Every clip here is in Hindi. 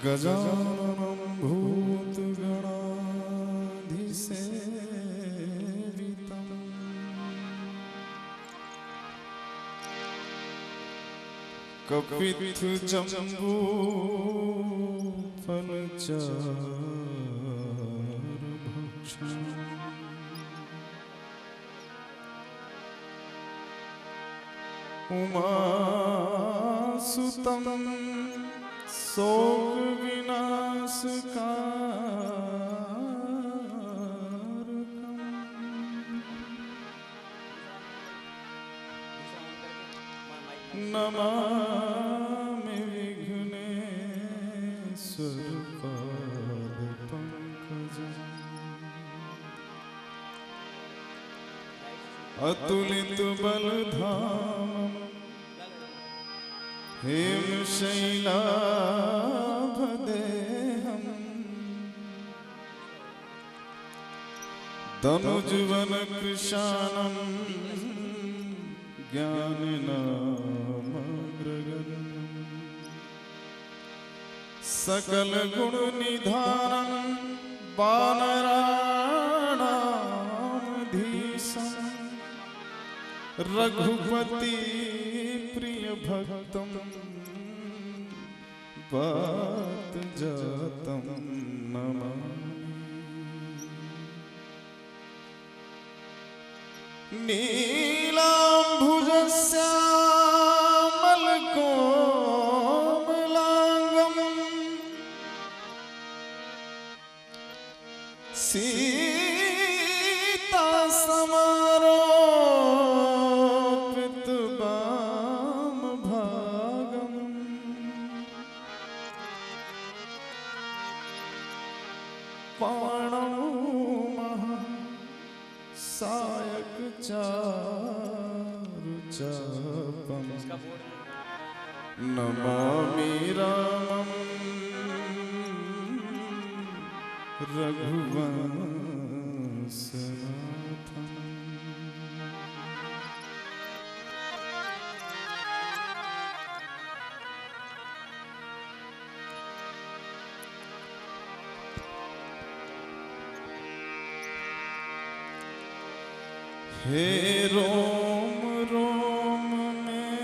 गजाननं भूतगणाधिसेवितं कपित्थजम्बूफलचारुभक्षम् उमासुतं शोक विनाशकारकम् नमामि विघ्नेश्वरपादपङ्कजम् अतुलितबलधामम् हेमशैलाभदेहम् तनुजुवनकृशानं ज्ञाननामग्रगण्यम् सकलगुणनिधानं वानराणामधीशम् रघुपति प्रियभक्तं वातजातं नमामि। नीलाम्भुजश्यामलकोमलाङ्गं सीतासमारोपितवामभागम् पाणौ सायकचारुचापम् नमामि रामं रघुवंशनाथम्। हे रोम रोम में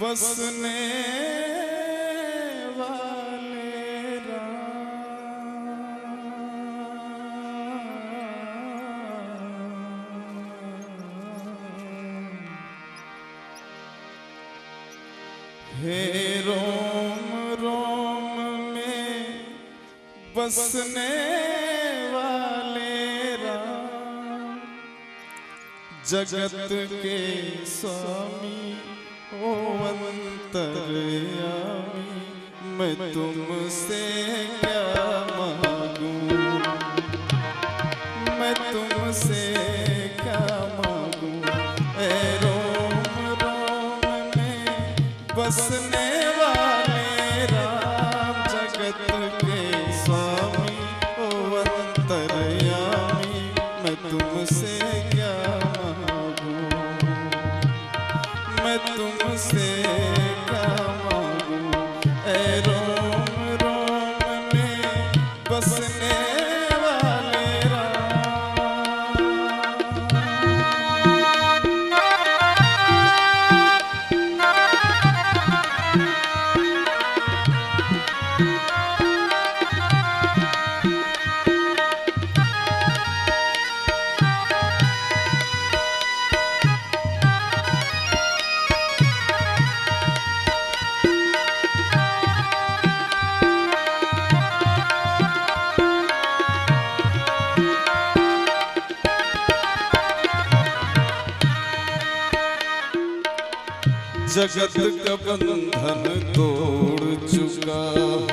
बसने वाले राम, हे रोम रोम में बसने जगत के स्वामी ओ अंतर्यामी, मैं तुमसे क्या मांगूं, मैं तुमसे क्या मांगूं। ऐ रोम रोम में बसने वाले राम, जगत के स्वामी ओ अंतर्यामी, मैं तुमसे क्या मैं तुमसे क्या मांगूं। ऐ रोम रोम में बसने वाले राम। जगत का बंधन तोड़ चुका हूँ,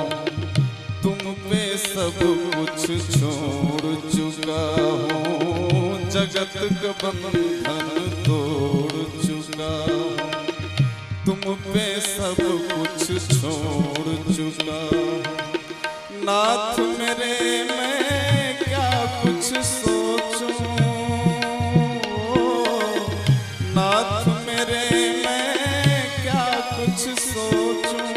तुम पे सब कुछ छोड़ चुका हूँ। जगत का बंधन तोड़ चुका हूँ, तुम पे सब कुछ छोड़ चुका हूँ। नाथ मेरे मैं क्या कुछ सोचूं, नाथ मेरे मैं क्या कुछ सोचूं।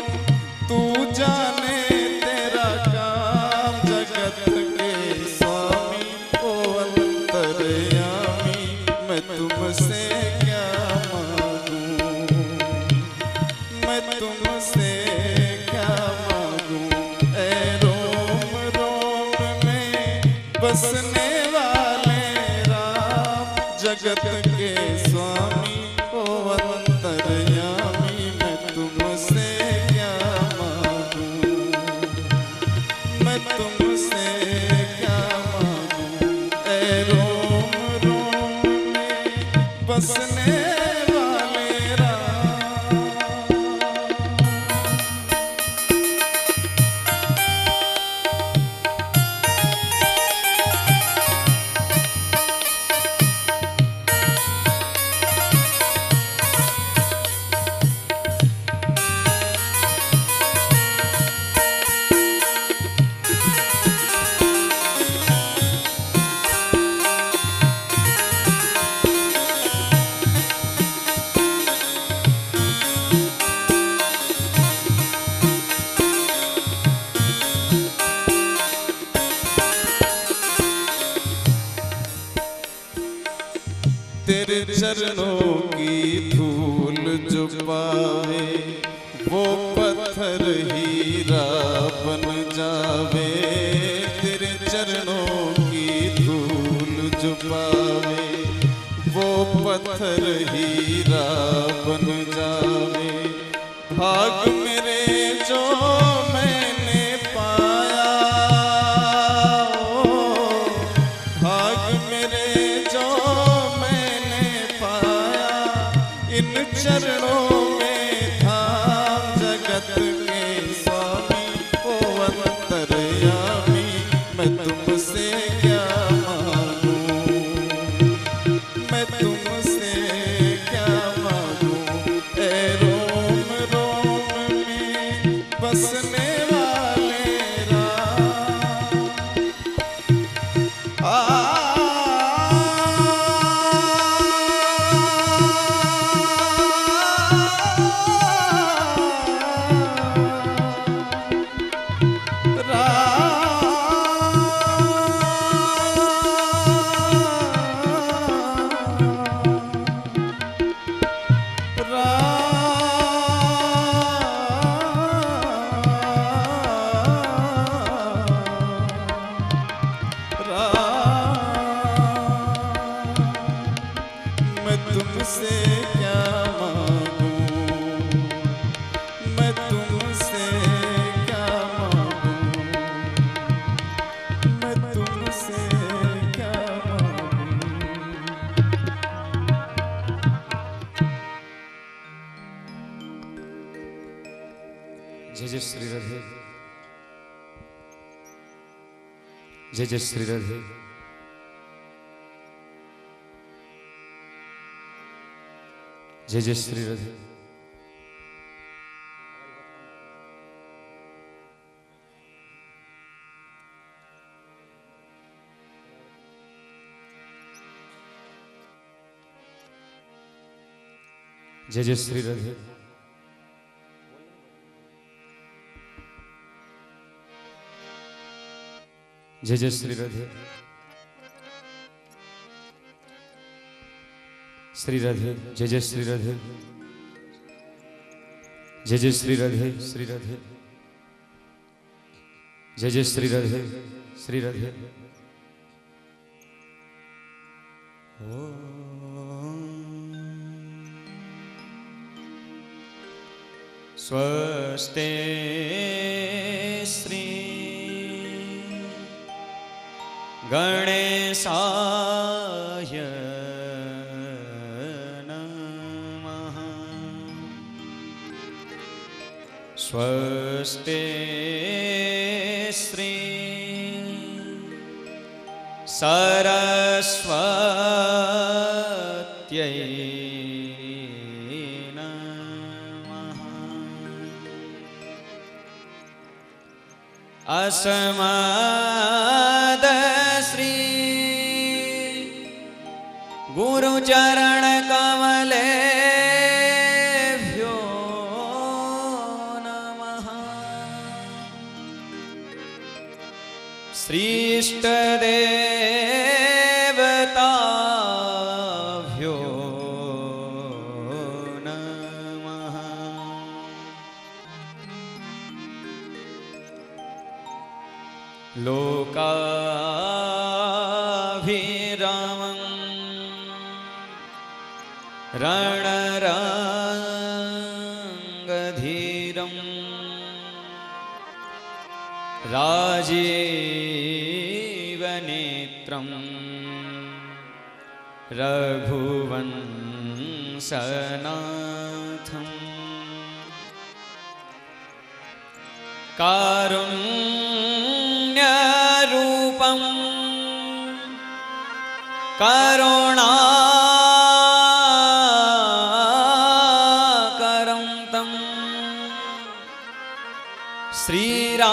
तू जाने तेरा काम जगत के स्वामी ओ अंतर्यामी, मैं तुमसे क्या मांगूं, मैं तुमसे क्या मांगूं। ऐ रोम रोम में बसने वाले राम, जगत के स्वामी ओ अंतर्यामी, मैं तुमसे क्या मांगूं, मैं तुमसे क्या मांगूं। ऐ रोम रोम में बसने वाले राम। तेरे चरणों की धूल जो पावे, वो पत्थर हीरा बन जावे। तेरे चरणों की धूल जो पावे, वो पत्थर हीरा बन जावे। भाग मेरे जो मैंने पाया, भाग मेरे जो इन चरणों में धाम, जगत के स्वामी ओ अंतर्यामी, मैं तुमसे क्या मांगूं, मैं तुमसे क्या मांगूं। ऐ रोम रोम में बसने वाले राम। मैं तुमसे क्या मांगूं, मैं तुमसे क्या मांगूं, मैं तुमसे क्या मांगूं। जय जय श्री राधे, जय जय श्री राधे। जय जय श्री राधे। जय जय श्री राधे। जय जय श्री राधे। श्री राधे, जय जय श्री राधे। जय जय श्री राधे, श्री राधे। जय जय श्री राधे, श्री राधे। स्वस्ते श्री गणेशाय नमः। स्वस्ति श्री सरस्वत्यै नमः। अस्मद् श्री गुरुचरण कमलेभ्यो नमः। श्रीष्टदेवताभ्यो नमः। लोकाभिरामं रणरङ्गधीरं राजीवनेत्रं रघुवंशनाथं कारुण्यरूपं करुणाकरं तं श्रीरामचन्द्रं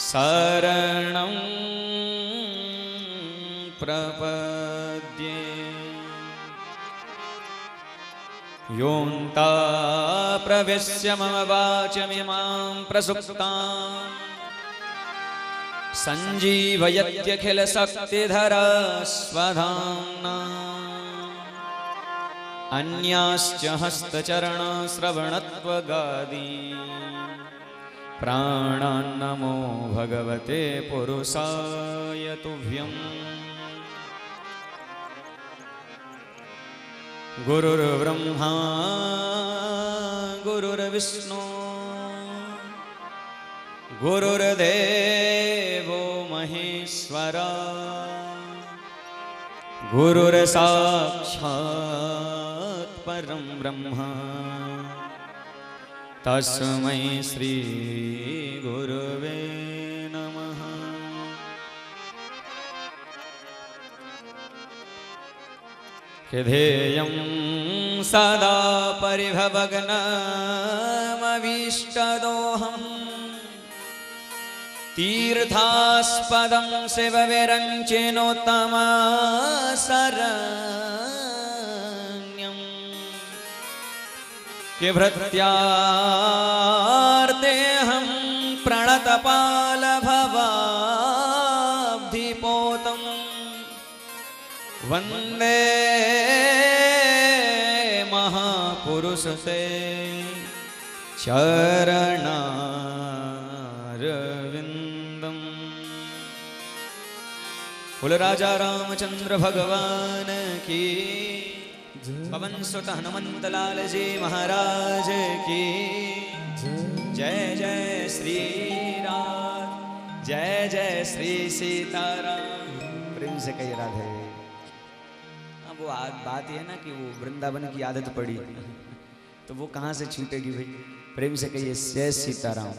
शरणं प्रपद्ये। योऽन्ता प्रविश्य मम वाचमिमां प्रसुप्तां सञ्जीवयत्यखिलशक्तिधरस्वधाम्ना। अन्याश्च हस्तचरणश्रवणत्वगादी प्राणान्नमो भगवते पुरुषाय तुभ्यम्। गुरुर्ब्रह्मा गुरुर्विष्णु गुरुर्देवो महेश्वरा गुरुर्साक्षात् परं ब्रह्म तस्मै श्री गुरुवे नमः। ध्येयं सदा परिभवग्नमभीष्टदोहम् तीर्थास्पदं शिवविरञ्चिनोत्तमशरण्यं किभृत्यार्तेऽहं प्रणतपालभवाब्धिपोतं वन्दे महापुरुषते चरणारविन्दम्। बोल राजा रामचंद्र भगवान की, पवन सुत हनुमंत लाल जी महाराज की जय। जय श्री राम, जय जय श्री सीताराम। प्रेम से कही राधे। अब वो बात ये है ना कि वो वृंदावन की आदत पड़ी तो वो कहाँ से छूटेगी भाई। प्रेम से कहिए जय सीताराम।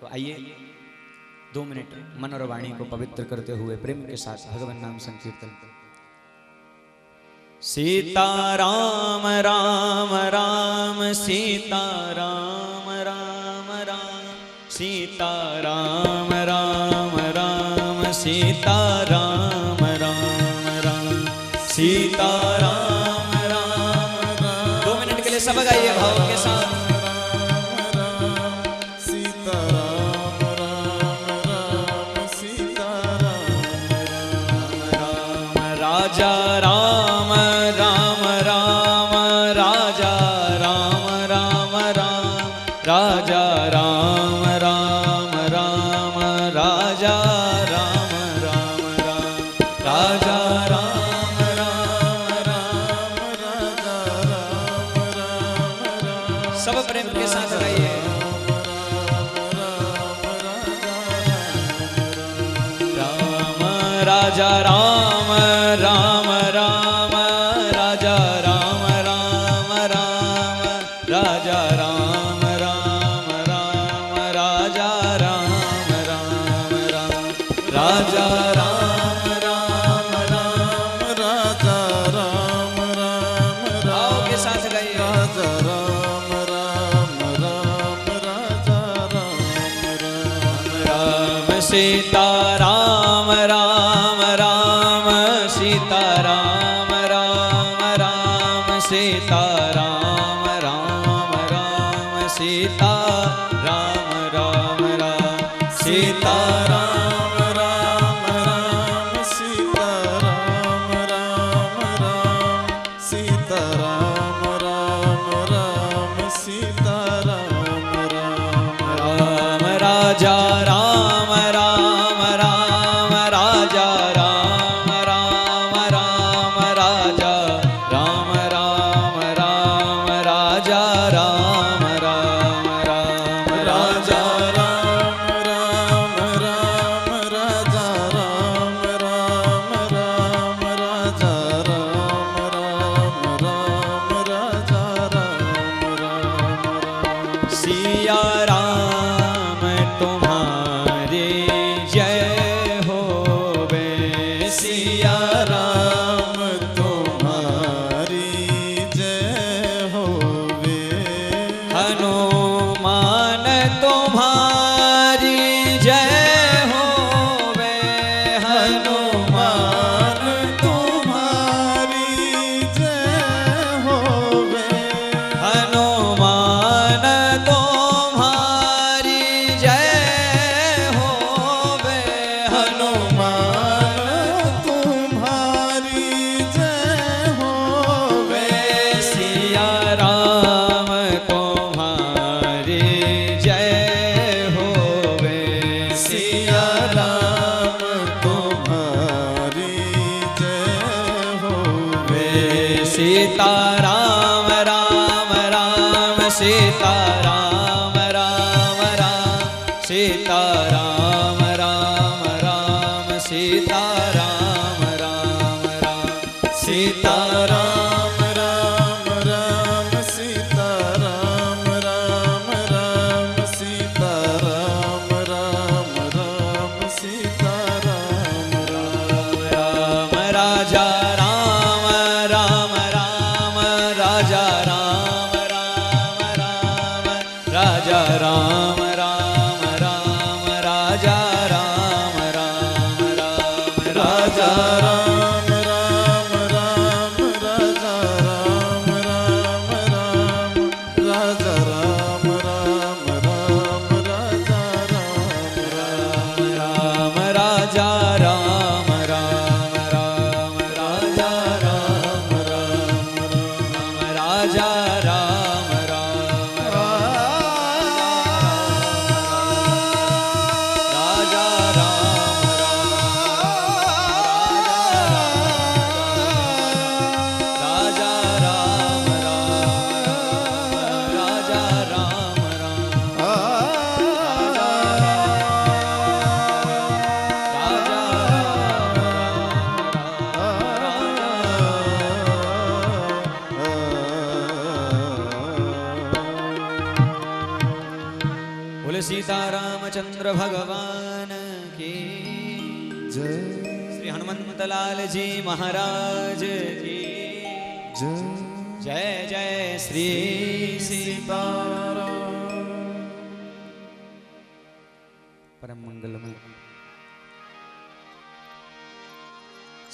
तो आइए 2 मिनट मन और वाणी को पवित्र करते हुए प्रेम के साथ भगवान नाम संकीर्तन। सीताराम राम राम सीताराम राम राम सीताराम राम राम सीताराम राम राम सीताराम राम राम। 2 मिनट के लिए सब गाइए भाव के साथ। राजा राम राम राम राजा राम राम राम राजा राम राम राम राजा राम राम राम राजा राम राम राम राजा राम राम। सब प्रेम के साथ गाइए। राम राजा राम राम राम राजा राम राम राम राजा राम राम आओ के साथ गाइए राजा राम राम राम राजा राम राम सीता राम राम राम सीता राम राम राम सीता राम राम राम सीता राम राम राम सीता राम राम राम सीता राम राम राम सीता राम राम राम सीता राम राम राम राजा राम राम राम राजा राम राम राम राजा राम राम राम राजा राम राम राम राजा राम राम राम राजा राम राम राम राजा राम राम राम राजा राम राम सिया राम तुम्हारी जय होवे सिया राम तुम्हारी जय होवे हनुमान तुम्हारी जय होवे हनुमान तुम्हारी जय होवे हनुमान तुम्हारी जय होवे हनुमान तुम्हारी जय होवे सिया राम तुम्हारी जय होवे सिया राम तुम्हारी जय होवे सीता राम राम राम सीता राम राम राम सीता राम राम राम सीता राम राम राम सीता राम राम राम सीता राम राम राम सीता राम राम राम सीता राम राम राम राजा राम राम राम राजा राम राम राम राजा राम राम राम राजा राम राम राम राजा राम राम राम राजा राम राम राम राजा राम राम राम राजा राम राम राम राजा राम राम राम राजा राम राम राजा राम राम राजा राम राजा राम राजा राम बोले सीता रामचंद्र भगवान की जय श्री हनुमंत लाल जी महाराज की जय जय जय श्री सीताराम परम मंगलमय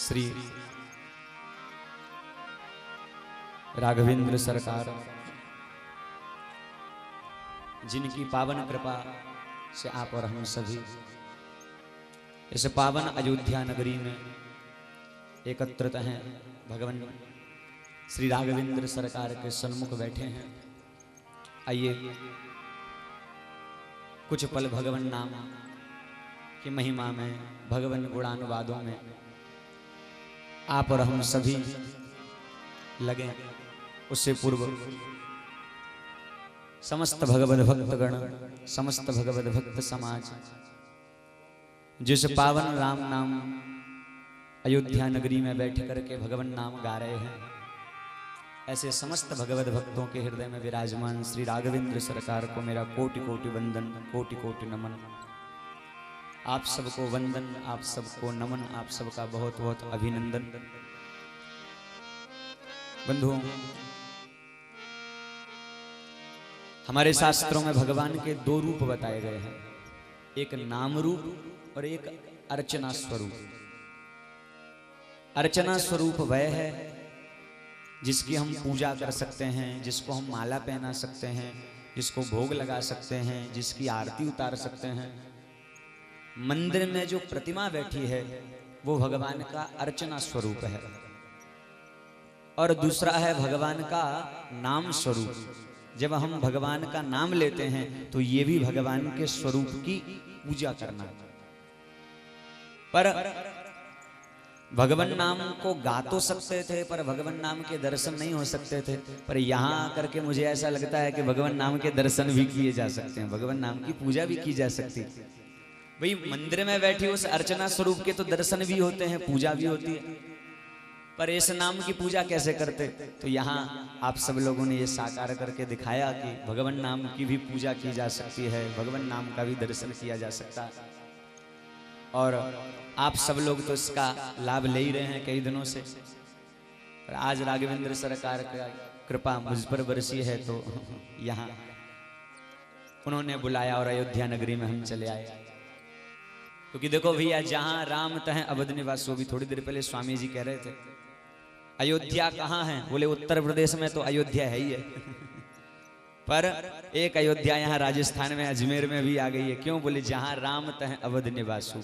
श्री राघवेंद्र सरकार जिनकी पावन कृपा से आप और हम सभी इस पावन अयोध्या नगरी में एकत्रित हैं। भगवान श्री राघवेंद्र सरकार के सन्मुख बैठे हैं। आइए कुछ पल भगवान नाम की महिमा में, भगवान गुणानुवादों में आप और हम सभी लगे। उससे पूर्व समस्त भगवत भक्तगण, समस्त भगवत भक्त समाज जिस पावन राम नाम अयोध्या नगरी में बैठ करके भगवान नाम गा रहे हैं, ऐसे समस्त भगवत भक्तों के हृदय में विराजमान श्री राघवेंद्र सरकार को मेरा कोटि कोटि वंदन, कोटि कोटि नमन। आप सबको वंदन, आप सबको नमन, आप सबका बहुत बहुत अभिनंदन। बंधुओं, हमारे शास्त्रों में भगवान के दो रूप बताए गए हैं, एक नाम रूप और एक अर्चना स्वरूप। अर्चना स्वरूप वह है जिसकी हम पूजा कर सकते हैं, जिसको हम माला पहना सकते हैं, जिसको भोग लगा सकते हैं, जिसकी आरती उतार सकते हैं। मंदिर में जो प्रतिमा बैठी है वो भगवान का अर्चना स्वरूप है, और दूसरा है भगवान का नाम स्वरूप। जब हम भगवान का नाम लेते हैं तो ये भी भगवान के स्वरूप की पूजा करना। पर भगवान नाम को गा तो सकते थे, पर भगवान नाम के दर्शन नहीं हो सकते थे। पर यहाँ आकर के मुझे ऐसा लगता है कि भगवान नाम के दर्शन भी किए जा सकते हैं, भगवान नाम की पूजा भी की जा सकती है। भाई मंदिर में बैठी उस अर्चना स्वरूप के तो दर्शन भी होते हैं, पूजा भी होती है, पर इस नाम की पूजा कैसे करते? तो यहाँ आप सब लोगों ने ये साकार करके दिखाया कि भगवान नाम की भी पूजा की जा सकती है, भगवान नाम का भी दर्शन किया जा सकता है। और आप सब लोग तो इसका लाभ ले ही रहे हैं कई दिनों से। पर आज राघवेंद्र सरकार का कृपा मुझ पर बरसी है, तो यहाँ उन्होंने बुलाया और अयोध्या नगरी में हम चले आए। क्योंकि देखो भैया, जहां राम तह अवध निवास, वो भी थोड़ी देर पहले स्वामी जी कह रहे थे, अयोध्या कहाँ है? बोले उत्तर प्रदेश में तो अयोध्या है ही है। पर एक अयोध्या यहाँ राजस्थान में अजमेर में भी आ गई है। क्यों? बोले जहां राम तह अवध निवासु,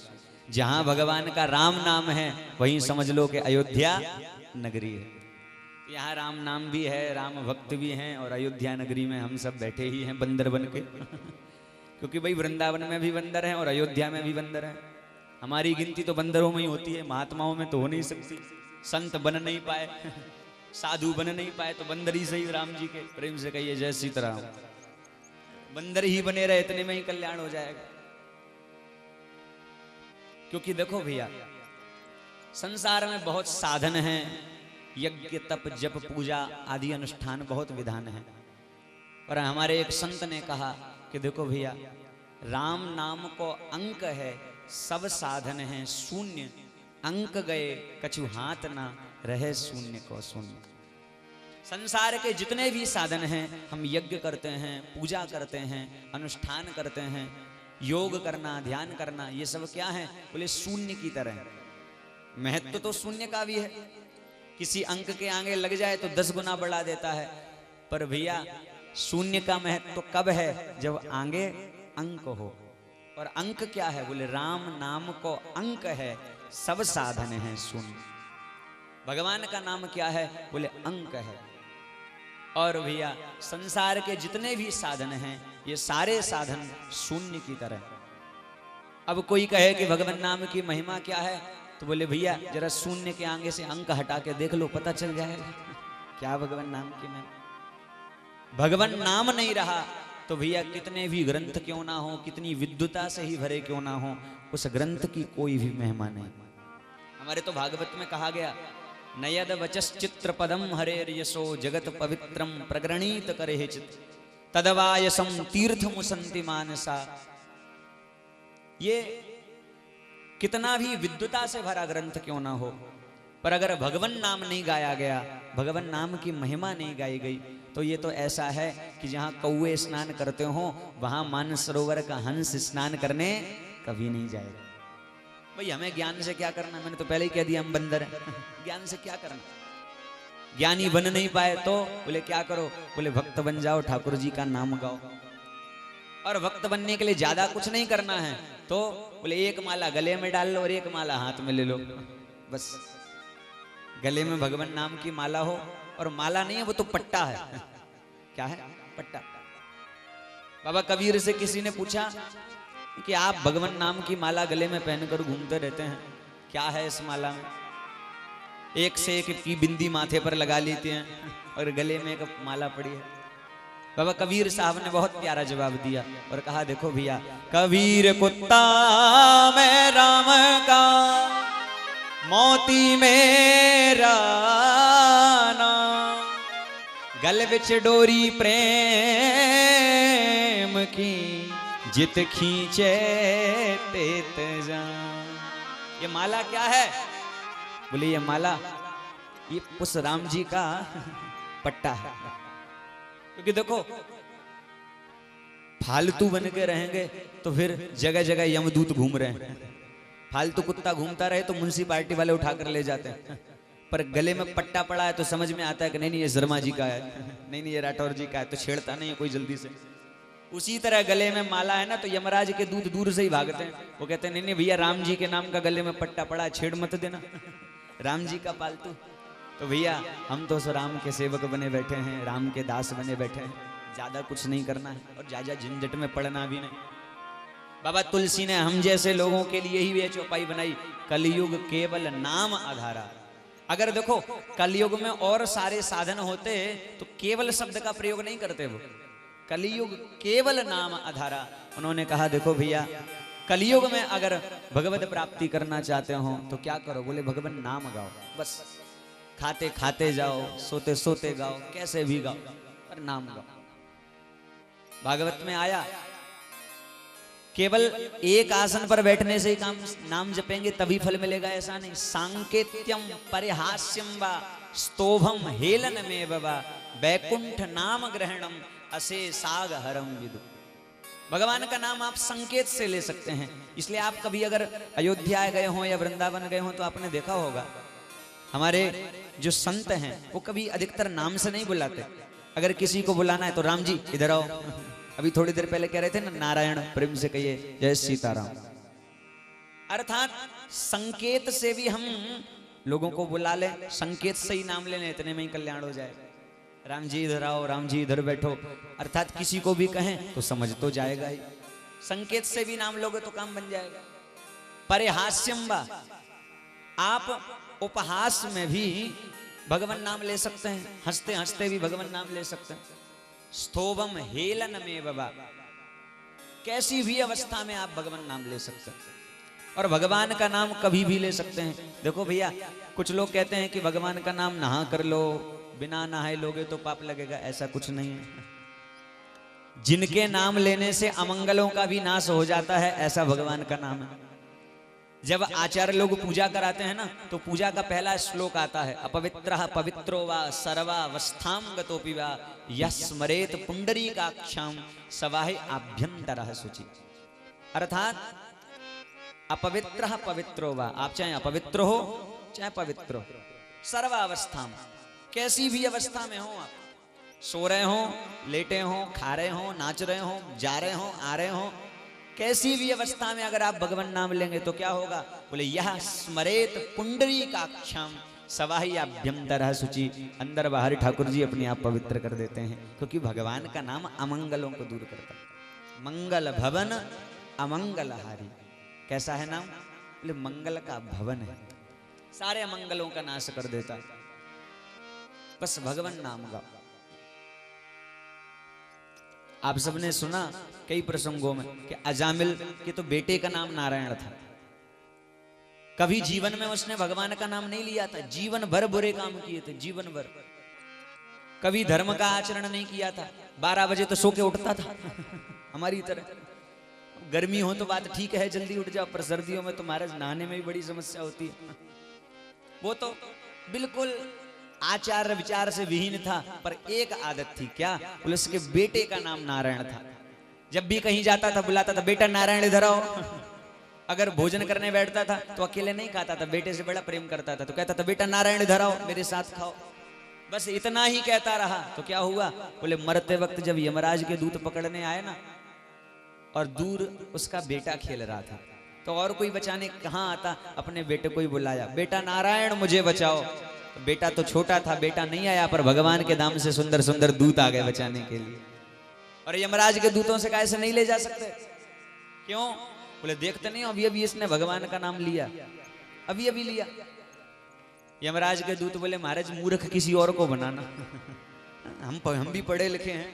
जहां भगवान का राम नाम है वहीं समझ लो कि अयोध्या नगरी है। यहाँ राम नाम भी है, राम भक्त भी हैं, और अयोध्या नगरी में हम सब बैठे ही हैं बंदर बन के। क्योंकि भाई वृंदावन में भी बंदर हैं और अयोध्या में भी बंदर हैं। हमारी गिनती तो बंदरों में ही होती है, महात्माओं में तो हो नहीं सकती। संत बन नहीं पाए, साधु बन नहीं पाए, तो बंदर ही सही। राम जी के प्रेम से कहिए जय सीताराम। बंदर ही बने रहे, इतने में ही कल्याण हो जाएगा। क्योंकि देखो भैया, संसार में बहुत साधन हैं, यज्ञ तप जप पूजा आदि अनुष्ठान बहुत विधान है। और हमारे एक संत ने कहा कि देखो भैया, राम नाम को अंक है, सब साधन है शून्य, अंक गए कछु हाथ ना रहे शून्य को शून्य। संसार के जितने भी साधन हैं, हम यज्ञ करते हैं, पूजा करते हैं, अनुष्ठान करते हैं, योग करना, ध्यान करना, ये सब क्या है? बोले शून्य की तरह। महत्व तो शून्य का भी है, किसी अंक के आगे लग जाए तो 10 गुना बढ़ा देता है। पर भैया शून्य का महत्व तो कब है? जब आगे अंक हो। और अंक क्या है? बोले राम नाम को अंक है, सब साधन है शून्य। भगवान का नाम क्या है? बोले अंक है। और भैया संसार के जितने भी साधन हैं, ये सारे साधन शून्य की तरह। अब कोई कहे कि भगवान नाम की महिमा क्या है, तो बोले भैया जरा शून्य के आगे से अंक हटा के देख लो, पता चल जाएगा क्या भगवान नाम की महिमा। भगवान नाम नहीं रहा तो भैया कितने भी ग्रंथ क्यों ना हो, कितनी विद्वता से ही भरे क्यों ना हो, उस ग्रंथ की कोई भी महिमा नहीं। हमारे तो भागवत में कहा गया, नयद वचश्चित्र पदम हरेर यशो जगत पवित्रम प्रगृणीत करे चित तदवायसम तीर्थ मुसंति मानसा। ये कितना भी विद्वता से भरा ग्रंथ क्यों ना हो, पर अगर भगवान नाम नहीं गाया गया, भगवान नाम की महिमा नहीं गाई गई, तो ये तो ऐसा है कि जहाँ कौवे स्नान करते हो वहां मानसरोवर का हंस स्नान करने कभी नहीं जाएगा। भाई हमें ज्ञान से क्या करना? मैंने तो पहले ही कह दिया, हम बंदर हैं। ज्ञान से क्या करना? ज्ञानी बन नहीं पाए तो बोले क्या करो? बोले भक्त बन जाओ, ठाकुर जी का नाम गाओ। और भक्त बनने के लिए ज्यादा कुछ नहीं करना है, तो बोले एक माला गले में डाल लो और एक माला हाथ में ले लो, बस। गले में भगवान नाम की माला हो, और माला नहीं है वो तो पट्टा है। क्या है? पट्टा। बाबा कबीर से किसी ने पूछा कि आप भगवान नाम की माला गले में पहनकर घूमते रहते हैं, क्या है इस माला में? एक से एक की बिंदी माथे पर लगा लेते हैं और गले में एक माला पड़ी है। बाबा कबीर साहब ने बहुत प्यारा जवाब दिया और कहा, देखो भैया, कबीर कुत्ता मैं राम का, मोती मेरा नाम, गल बिच डोरी प्रेम की, जित खींचे तेत ये माला क्या है? बोले ये माला ये उस राम जी का पट्टा है। क्योंकि देखो फालतू बन के रहेंगे तो फिर जगह जगह यमदूत घूम रहे हैं। फालतू कुत्ता घूमता रहे तो म्युनिसिपालिटी वाले उठाकर ले जाते हैं, पर गले में पट्टा पड़ा है तो समझ में आता है कि नहीं नहीं ये शर्मा जी का है, नहीं नहीं ये राठौर जी का है, तो छेड़ता नहीं है कोई जल्दी से। उसी तरह गले में माला है ना तो यमराज के दूत दूर से ही भागते हैं। वो कहते हैं नहीं नहीं भैया राम जी के नाम का गले में पट्टा पड़ा है, छेड़ मत देना, राम जी का पालतू। तो भैया हम तो राम के सेवक बने बैठे हैं, राम के दास बने बैठे हैं, ज्यादा कुछ नहीं करना है और ज्यादा झंझट में पड़ना भी नहीं। बाबा तुलसी ने हम जैसे लोगों के लिए ही ये चौपाई बनाई, कलयुग केवल नाम आधारा। अगर देखो कलयुग में और सारे साधन होते तो केवल शब्द का प्रयोग नहीं करते वो, कलयुग केवल नाम आधारा। उन्होंने कहा देखो भैया कलयुग में अगर भगवत प्राप्ति करना चाहते हो तो क्या करो? बोले भगवान नाम गाओ, बस खाते खाते जाओ, सोते सोते गाओ, कैसे भी गाओ पर नाम गाओ। भागवत में आया केवल एक आसन पर बैठने से ही काम नाम जपेंगे तभी फल मिलेगा ऐसा नहीं। सांकेत्यम परिहास्यम वा स्तोभम हेलन में वा वैकुंठ नाम ग्रहणम असे साग हरम विदु। भगवान का नाम आप संकेत से ले सकते हैं। इसलिए आप कभी अगर अयोध्या गए हो या वृंदावन गए हो तो आपने देखा होगा हमारे जो संत हैं वो कभी अधिकतर नाम से नहीं बुलाते। अगर किसी को बुलाना है तो राम जी इधर आओ, अभी थोड़ी देर पहले कह रहे थे ना नारायण प्रेम से कहिए जय सीताराम। अर्थात संकेत से भी हम लोगों को बुला ले, संकेत से ही नाम लेने, इतने में ही कल्याण हो जाए। राम जी इधर आओ, राम जी इधर बैठो, अर्थात किसी को भी कहें तो समझ तो जाएगा ही। संकेत से भी नाम लोगे तो काम बन जाएगा। परिहास्यम वा, आप उपहास में भी भगवान नाम ले सकते हैं, हंसते हंसते भी भगवान नाम ले सकते हैं। स्तोभम हेलन में बाबा, कैसी भी अवस्था में आप भगवान नाम ले सकते हैं और भगवान का नाम कभी भी ले सकते हैं। देखो भैया कुछ लोग कहते हैं कि भगवान का नाम नहा कर लो, बिना नहाए लोगे तो पाप लगेगा, ऐसा कुछ नहीं है। जिनके नाम लेने से अमंगलों का भी नाश हो जाता है ऐसा भगवान का नाम है। जब आचार्य लोग पूजा कराते हैं ना तो पूजा का पहला श्लोक आता है अपवित्रः पवित्रो वा सर्वावस्थां गतोऽपि वा यस्मरेत पुंडरीकाक्षां सवाहि आभ्यंतरः शुचि। अर्थात अपवित्रः पवित्रो वा, आप चाहे अपवित्र हो चाहे पवित्र हो, सर्वावस्थां, कैसी भी अवस्था में हो, आप सो रहे हो, लेटे हो, खा रहे हो, नाच रहे हो, जा रहे हो, आ रहे हो, कैसी भी अवस्था में अगर आप भगवान नाम लेंगे तो क्या होगा? बोले यह स्मरेत पुंडरीकाक्षां सवाहि आभ्यंतरः शुचि। अंदर बाहर ठाकुर जी अपने आप पवित्र कर देते हैं, क्योंकि भगवान का नाम अमंगलों को दूर करता है। मंगल भवन अमंगलहारी, कैसा है नाम? बोले मंगल का भवन है, सारे अमंगलों का नाश कर देता है। बस भगवान नाम गाओ। आप सबने सुना कई प्रसंगों में कि अजामिल के तो बेटे का नाम नारायण था। कभी जीवन में उसने भगवान का नाम नहीं लिया था, जीवन भर बुरे काम किए थे, जीवन भर कभी धर्म का आचरण नहीं किया था। 12 बजे तो सो के उठता था हमारी तरह। गर्मी हो तो बात ठीक है जल्दी उठ जाओ, पर सर्दियों में तो महाराज नहाने में भी बड़ी समस्या होती है। वो तो बिल्कुल आचार विचार से विहीन था, पर एक आदत थी, क्या? बोले उसके बेटे का नाम नारायण था। जब भी कहीं जाता था बुलाता था बेटा नारायण इधर आओ। अगर भोजन करने बैठता था तो अकेले नहीं खाता था, बेटे से बड़ा प्रेम करता था, तो कहता था बेटा नारायण इधर आओ मेरे साथ खाओ। बस इतना ही कहता रहा तो क्या हुआ? बोले मरते वक्त जब यमराज के दूत पकड़ने आए ना और दूर उसका बेटा खेल रहा था, तो और कोई बचाने कहाँ आता, अपने बेटे को ही बुलाया, बेटा नारायण मुझे बचाओ। बेटा तो छोटा था, बेटा नहीं आया, पर भगवान के नाम से सुंदर सुंदर दूत आ गए बचाने के लिए। और यमराज के दूतों से कैसे नहीं ले जा सकते? क्यों? बोले देखते नहीं अभी अभी इसने भगवान का नाम लिया, अभी अभी लिया। यमराज के दूत बोले महाराज मूर्ख किसी और को बनाना हम भी पढ़े लिखे हैं।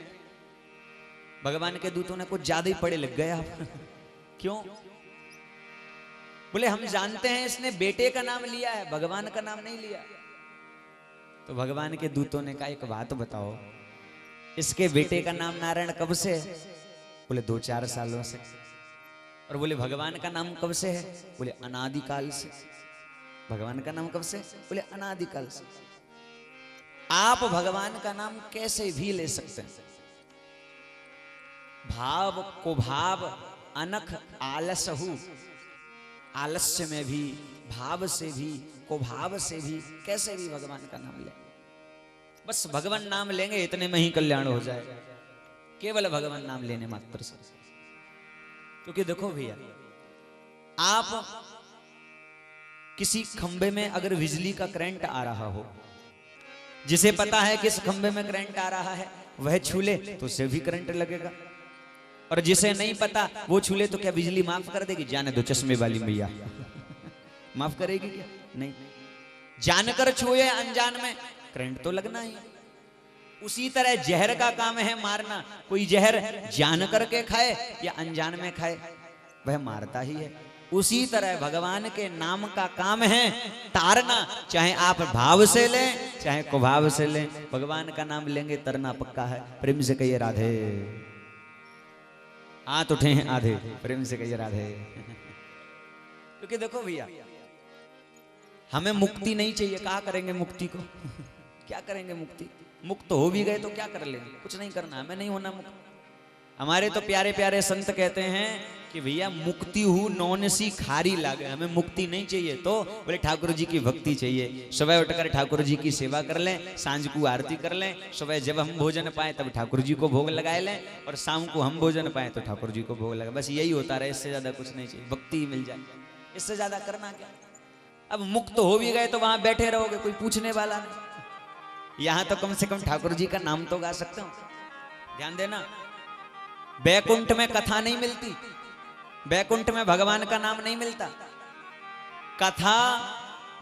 भगवान के दूतों ने कुछ ज्यादा ही पढ़े लिख गए आप क्यों? बोले हम जानते हैं इसने बेटे का नाम लिया है, भगवान का नाम नहीं लिया। तो भगवान के दूतों ने कहा एक बात बताओ, इसके बेटे का नाम नारायण कब से? बोले 2-4 सालों से। और बोले भगवान का नाम कब से है? बोले अनादिकाल से। भगवान का नाम कब से? बोले अनादिकाल से। आप भगवान का नाम कैसे भी ले सकते हैं। भाव को भाव अनख आलसहु, आलस्य में भी, भाव से भी, को भाव से भी, कैसे भी भगवान का नाम ले। बस भगवान नाम लेंगे इतने में ही कल्याण हो जाएगा, केवल भगवान नाम लेने मात्र से। क्योंकि देखो भैया, आप किसी खंबे में अगर बिजली का करंट आ रहा हो, जिसे पता है कि इस खंबे में करंट आ रहा है, वह छू ले तो उसे भी करंट लगेगा, और जिसे नहीं पता वो छू ले तो क्या बिजली माफ कर देगी? जाने दो चश्मे वाली मैया माफ करेगी क्या? नहीं। जानकर छुए अनजान में, करंट तो लगना ही। उसी तरह जहर का काम है मारना। कोई जहर जान करके खाए या अनजान में खाए, वह मारता ही है। उसी तरह भगवान के नाम का काम है तारना। चाहे आप भाव से लें चाहे कुभाव से लें, भगवान का नाम लेंगे तरना पक्का है। प्रेम से कहिए राधे। हाथ उठे हैं आधे, प्रेम से कहिए राधे। क्योंकि देखो भैया, हमें मुक्ति नहीं चाहिए। कहा करेंगे मुक्ति को? क्या करेंगे मुक्ति? मुक्त हो भी गए तो क्या कर लेंगे? कुछ नहीं करना, हमें नहीं होना मुक्त। हमारे तो प्यारे प्यारे संत कहते हैं कि भैया मुक्ति हूँ नौन सी खारी लागे। हमें मुक्ति नहीं चाहिए, तो बोले ठाकुर जी की भक्ति चाहिए। सुबह उठकर ठाकुर जी की सेवा कर लें, सांझ को आरती कर लें, सुबह जब हम भोजन पाए तब ठाकुर जी को भोग लगाए लें, और शाम को हम भोजन पाए तो ठाकुर जी को भोग लगाए। बस यही होता रहे, इससे ज्यादा कुछ नहीं चाहिए। भक्ति ही मिल जाए, इससे ज्यादा करना क्या। अब मुक्त हो भी गए तो वहां बैठे रहोगे, कोई पूछने वाला नहीं। यहां तो कम से कम ठाकुर जी का नाम तो गा सकते हो। ध्यान देना, बैकुंठ में कथा नहीं मिलती, बैकुंठ में भगवान का नाम नहीं मिलता। कथा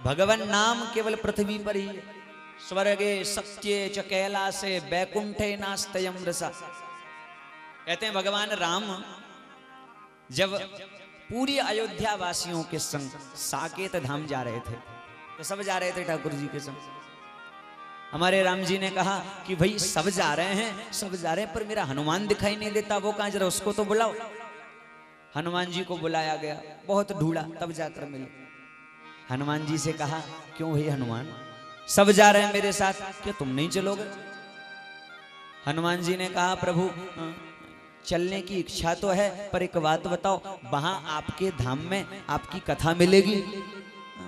भगवान नाम केवल पृथ्वी पर ही है। स्वर्गे सत्ये च कैलासे बैकुंठे नास्तयम रसा। कहते हैं भगवान राम जब पूरी अयोध्या वासियों के संग साकेत धाम जा रहे थे, तो सब जा रहे थे ठाकुर जी के संग। हमारे राम जी ने कहा कि भाई सब जा रहे हैं, सब जा रहे हैं, पर मेरा हनुमान दिखाई नहीं देता, वो कहां, जरा उसको तो बुलाओ। हनुमान जी को बुलाया गया, बहुत ढूंढा तब जाकर मिले। हनुमान जी से कहा, क्यों भाई हनुमान, सब जा रहे हैं मेरे साथ, क्या तुम नहीं चलोगे? हनुमान जी ने कहा, प्रभु चलने की इच्छा तो है, पर एक बात बताओ, वहां आपके धाम में आपकी कथा मिलेगी?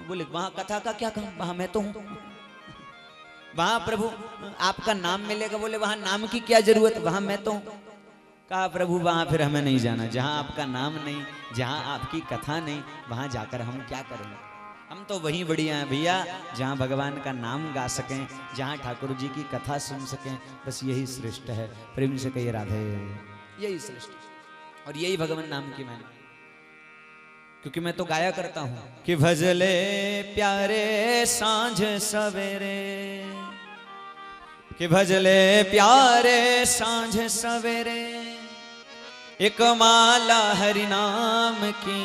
बोले वहां कथा का क्या काम, वहां मैं तो हूं। वहां प्रभु आपका नाम मिलेगा? बोले वहां नाम की क्या जरूरत, वहां मैं तो हूं। कहा प्रभु वहां फिर हमें नहीं जाना, जहां आपका नाम नहीं, जहां आपकी कथा नहीं, वहां जाकर हम क्या करेंगे। हम तो वहीं बढ़िया हैं भैया, जहां भगवान का नाम गा सकें, जहां ठाकुर जी की कथा सुन सकें, बस यही श्रेष्ठ है। प्रेम से कहिए राधे। यही श्रेष्ठ, और यही भगवान नाम की मैंने, क्योंकि मैं तो गाया करता हूं कि भजले प्यारे सांझ सवेरे, कि भजले प्यारे सांझ सवेरे, एक माला हरि नाम की,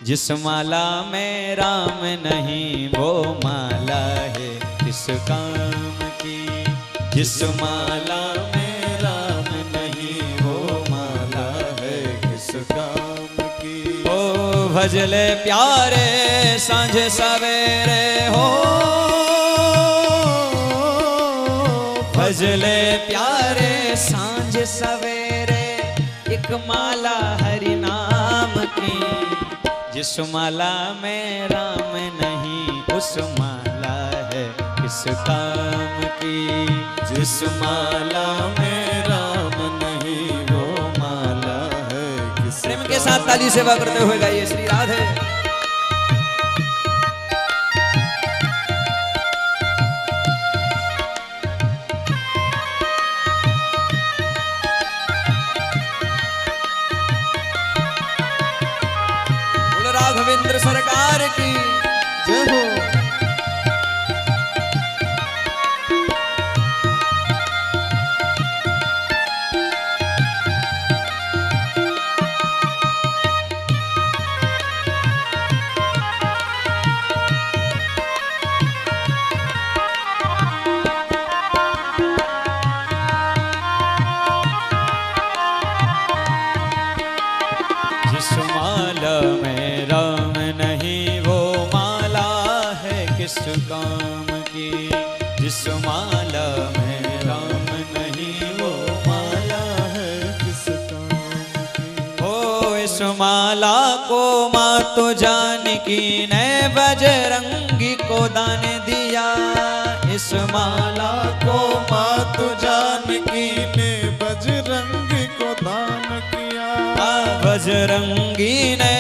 जिस माला में राम नहीं वो माला है किस काम की। जिस माला में राम नहीं वो माला है किस काम की। ओ भजले प्यारे सांझ सवेरे हो, भजले प्यारे सांझ सवेरे, एक माला हरि नाम की, जिस माला में राम नहीं उस माला है किस काम की। जिस माला में राम नहीं वो माला है किस। प्रेम के साथ ताली सेवा करते हुए गाइए श्री राधे। राघवेंद्र सरकार की जय हो। जिस माला को मातो जानकी ने बजरंगी को दान दिया। इस माला को मातु जानकी ने बजरंगी को दान किया। बजरंगी ने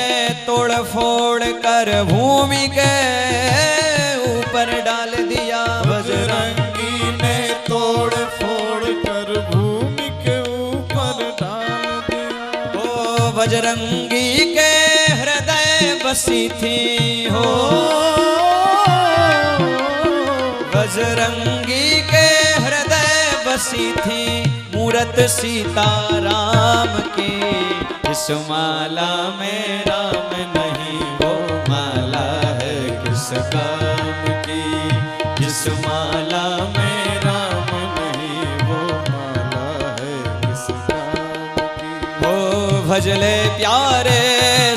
तोड़ फोड़ कर भूमि के ऊपर डाल दिया। बजरंगी ने तोड़ फोड़ कर भूमि के ऊपर डाल दिया। ओ बजरंगी के हृदय बसी थी हो, बजरंगी के हृदय बसी थी मूरत सीताराम की। इस माला में राम नहीं वो माला है किस काम की। इस माला में राम नहीं वो माला है किस काम की। हो भजले प्यारे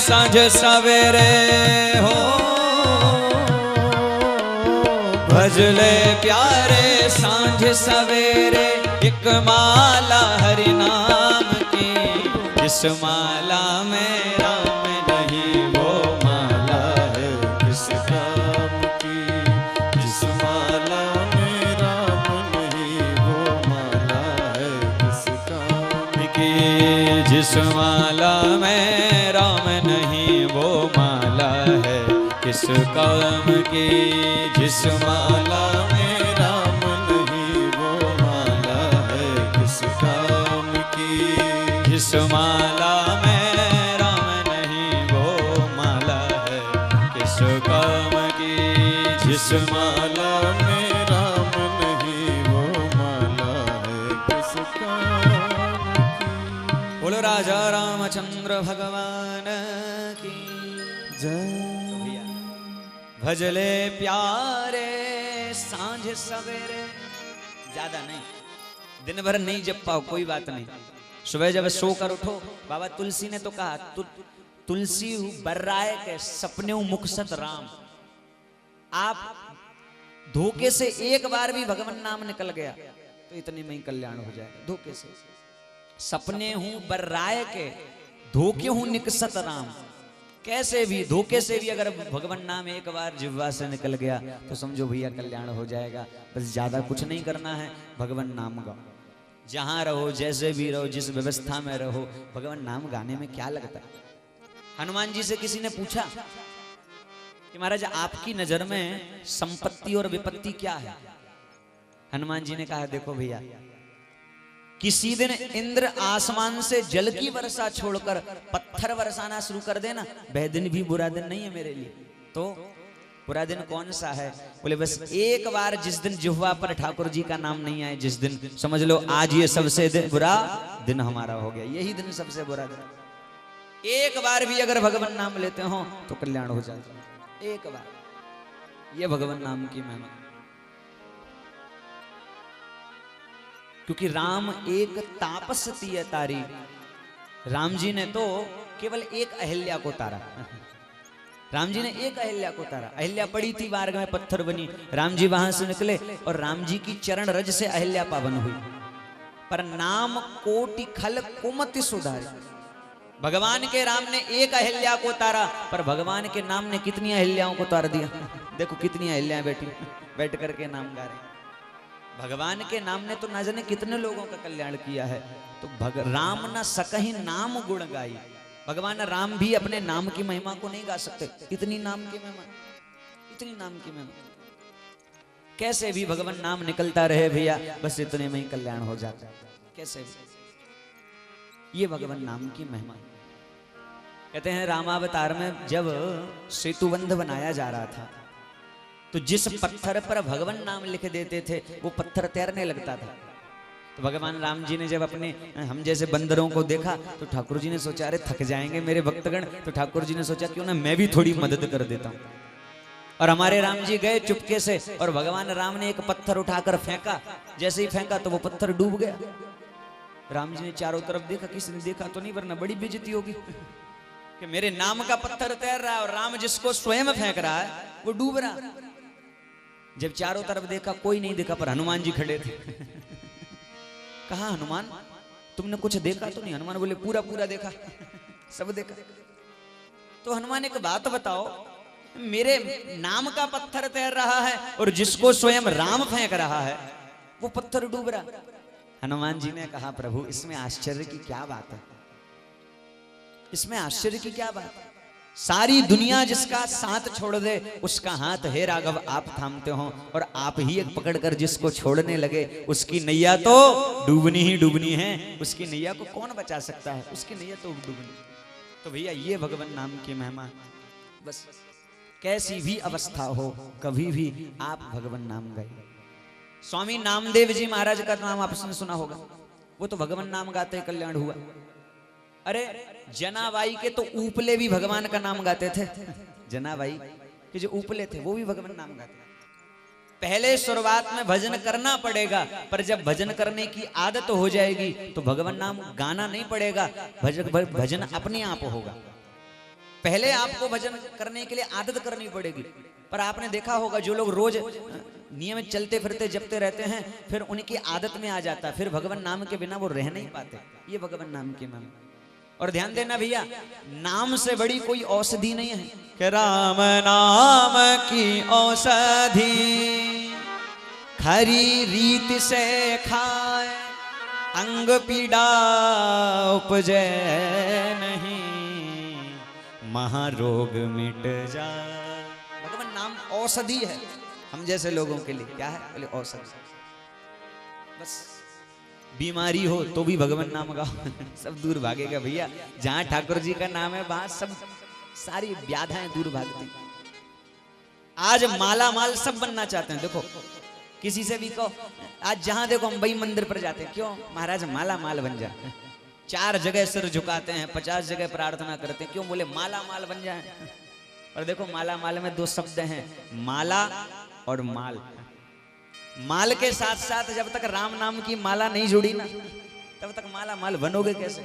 सांझ सवेरे हो, भजले प्यारे सांझ सवेरे एक माला हरि नाम की। इस माला में राम नहीं वो माला है किस काम की। इस माला में राम नहीं वो माला है किस काम की। जिस माला में राम नहीं वो माला है किस काम की। जिस माला में राम नहीं वो माला है किस काम की। जिस माला में राम नहीं वो माला है किस काम की। जिस माला में राम नहीं वो माला है किस काम की। बोलो राजा रामचंद्र भगवान की जय। भजले प्यारे सांझ सवेरे, ज्यादा नहीं, दिन भर नहीं जप पाओ कोई बात नहीं। सुबह जब सो कर उठो, बाबा तुलसी ने तो कहा तुलसी बर्राए के सपने मुखसत राम। आप धोखे से एक बार भी भगवान नाम निकल गया तो इतने में ही कल्याण हो जाए। धोखे से सपने हूं बर्राए के, धोखे हूं निकसत राम। कैसे भी धोखे से भी अगर भगवान नाम एक बार जिह्वा से निकल गया तो समझो भैया कल्याण हो जाएगा। बस ज्यादा कुछ नहीं करना है, भगवान नाम गाओ। जहां रहो, जैसे भी रहो, जिस व्यवस्था में रहो, भगवान नाम गाने में क्या लगता है। हनुमान जी से किसी ने पूछा कि महाराज आपकी नजर में संपत्ति और विपत्ति क्या है। हनुमान जी ने कहा देखो भैया, किसी दिन इंद्र आसमान से जल की वर्षा छोड़कर पत्थर बरसाना शुरू कर देना, वह दिन भी बुरा दिन नहीं है मेरे लिए। तो बुरा दिन कौन सा है? बोले बस एक बार जिस दिन जिह्वा पर ठाकुर जी का नाम नहीं आए, जिस दिन समझ लो आज ये सबसे बुरा दिन हमारा हो गया, यही दिन सबसे बुरा दिन। एक बार भी अगर भगवान नाम लेते हो तो कल्याण हो जाता है। एक बार, ये भगवान नाम की महिमा। क्योंकि राम एक तापस तीय तारी, राम जी ने तो केवल एक अहिल्या को तारा। राम जी ने एक अहिल्या को तारा। अहिल्या पड़ी थी मार्ग में, पत्थर बनी, राम जी वहां से निकले और राम जी की चरण रज से अहिल्या पावन हुई। पर नाम कोटि खल कुमति सुधारी। भगवान के राम ने एक अहिल्या को तारा, पर भगवान के नाम ने कितनी अहिल्याओं को तार दिया। देखो कितनी अहिल्याएं बैठी बैठ करके नाम गा रहे। भगवान के नाम ने तो ना जाने कितने लोगों का कल्याण किया है। तो राम न सकहि नाम गुण गाई। भगवान राम भी अपने नाम की महिमा को नहीं गा सकते। इतनी नाम की महिमा, इतनी नाम की महिमा। कैसे भी भगवान नाम निकलता रहे भैया, बस इतने में ही कल्याण हो जाता है। कैसे भी, ये भगवान नाम की महिमा। कहते हैं रामावतार में जब सेतुबंध बनाया जा रहा था तो जिस पत्थर पर भगवान नाम लिख देते थे वो पत्थर तैरने लगता था। तो भगवान राम जी ने जब अपने हम जैसे बंदरों को देखा तो ठाकुर जी ने सोचा अरे थक जाएंगे मेरे भक्तगण, तो ठाकुर जी ने सोचा क्यों ना मैं भी थोड़ी मदद कर देता हूँ। और हमारे राम जी गए चुपके से और भगवान राम ने एक पत्थर उठाकर फेंका। जैसे ही फेंका तो वो पत्थर डूब गया। राम जी ने चारों तरफ देखा, किसी ने देखा तो नहीं, वरना बड़ी बेइज्जती होगी कि मेरे नाम का पत्थर तैर रहा है और राम जिसको स्वयं फेंक रहा है वो डूब रहा। जब चारों तरफ देखा कोई नहीं देखा, पर हनुमान जी खड़े थे। कहा हनुमान तुमने कुछ देखा तो नहीं? हनुमान बोले पूरा पूरा देखा, सब देखा। तो हनुमान एक बात बताओ, मेरे नाम का पत्थर तैर रहा है और जिसको स्वयं राम फेंक रहा है वो पत्थर डूब रहा। हनुमान जी ने कहा प्रभु इसमें आश्चर्य की क्या बात है, इसमें आश्चर्य की क्या बात है? सारी दुनिया जिसका साथ छोड़ दे उसका हाथ हे राघव आप थामते हो, और आप ही एक पकड़कर जिसको छोड़ने लगे उसकी नैया तो डूबनी ही डूबनी है। उसकी नैया को कौन बचा सकता है, उसकी नैया तो डूबनी। तो भैया ये भगवान नाम की महिमा, बस कैसी भी अवस्था हो कभी भी आप भगवान नाम गाइए। स्वामी नामदेव जी महाराज का नाम आपने सुना होगा, वो तो भगवान नाम गाते कल्याण हुआ। अरे जनाबाई के तो ऊपले भी भगवान का नाम गाते थे। जनाबाई के जो ऊपले थे वो भी भगवान नाम गाते। पहले शुरुआत में भजन करना पड़ेगा, पर जब भजन करने की आदत हो जाएगी तो भगवान नाम गाना नहीं पड़ेगा, भजन अपने आप होगा। पहले आपको भजन करने के लिए आदत करनी पड़ेगी। पर आपने देखा होगा जो लोग रोज नियमित चलते फिरते जपते रहते हैं फिर उनकी आदत में आ जाता है, फिर भगवान नाम के बिना वो रह नहीं पाते। ये भगवान नाम की नाम। और ध्यान देना भैया, नाम से बड़ी कोई औषधि नहीं है कि राम नाम की औषधि खरी रीत से खाए, अंग पीड़ा उपजे नहीं, महारोग मिट जाए। भगवान नाम औषधि है हम जैसे लोगों के लिए। क्या है? बोले औषधि। बस बीमारी हो तो भी भगवान नाम गाओ सब दूर भागेगा भैया। जहां ठाकुर जी का नाम है वहां सब सारी व्याधाएं दूर भागती। आज माला माल सब बनना चाहते हैं। देखो किसी से भी कहो, आज जहां देखो हम वही मंदिर पर जाते हैं, क्यों? महाराज माला माल बन जाए। 4 जगह सिर झुकाते हैं, 50 जगह प्रार्थना करते हैं, क्यों? बोले माला माल बन जाए। और देखो माला माल में 2 शब्द हैं, माला और माल। माल के साथ साथ जब तक राम नाम की माला नहीं जुड़ी ना तब तक माला माल बनोगे कैसे?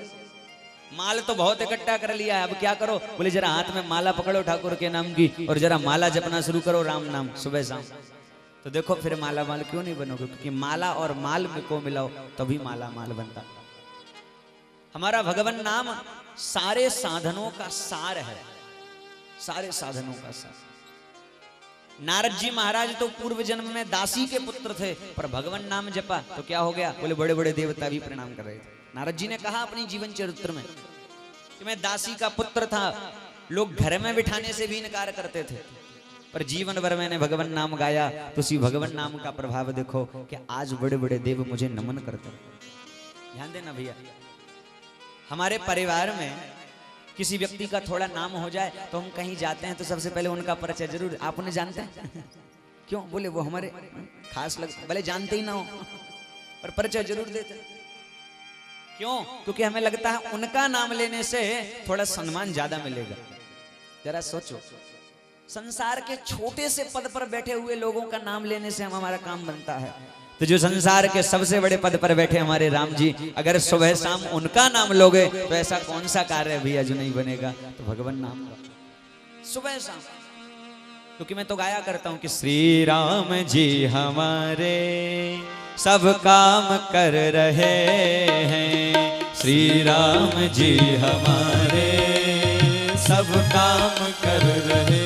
माल तो बहुत इकट्ठा कर लिया है, अब क्या करो? बोले जरा हाथ में माला पकड़ो ठाकुर के नाम की और जरा माला जपना शुरू करो राम नाम सुबह शाम। तो देखो फिर माला माल क्यों नहीं बनोगे? क्योंकि माला और माल को मिलाओ तभी माला माल बनता। हमारा भगवान नाम सारे साधनों का सार है, सारे साधनों का सार। नारद जी महाराज तो पूर्व जन्म में दासी के पुत्र थे, पर भगवान नाम जपा तो क्या हो गया? बोले बड़े बड़े देवता भी प्रणाम कर रहे थे। नारद जी ने कहा अपनी जीवन चरित्र में कि मैं दासी का पुत्र था, लोग घर में बिठाने से भी इनकार करते थे, पर जीवन भर मैंने भगवान नाम गाया तो उसी भगवान नाम का प्रभाव देखो कि आज बड़े बड़े देव मुझे नमन करते। ध्यान देना भैया, हमारे परिवार में किसी व्यक्ति का थोड़ा नाम हो जाए तो हम कहीं जाते हैं तो सबसे पहले उनका परिचय जरूर, आप उन्हें जानते हैं? क्यों? बोले वो हमारे खास भले जानते ही ना हो पर परिचय जरूर देते। क्यों? क्योंकि हमें लगता है उनका नाम लेने से थोड़ा सम्मान ज्यादा मिलेगा। जरा सोचो, संसार के छोटे से पद पर बैठे हुए लोगों का नाम लेने से हमारा काम बनता है, तो जो संसार के सबसे बड़े पद पर बैठे हमारे राम जी, अगर सुबह शाम उनका नाम लोगे तो ऐसा कौन सा कार्य है भैया जो नहीं बनेगा? तो भगवान नाम सुबह शाम। क्योंकि मैं तो गाया करता हूं कि श्री राम जी हमारे सब काम कर रहे हैं, श्री राम जी हमारे सब काम कर रहे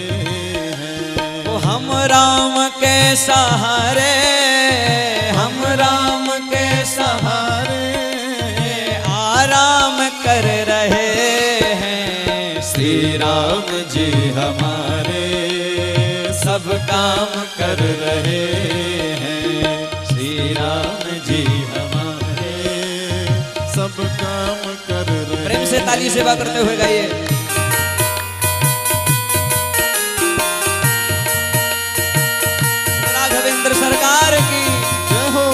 हैं। वो हम राम के सहारे, हम राम के सहारे आराम कर रहे हैं, श्री राम जी हमारे सब काम कर रहे हैं, श्री राम जी हमारे सब काम कर रहे। प्रेम से ताली सेवा करते हुए गाइए। राघवेंद्र सरकार की जय हो।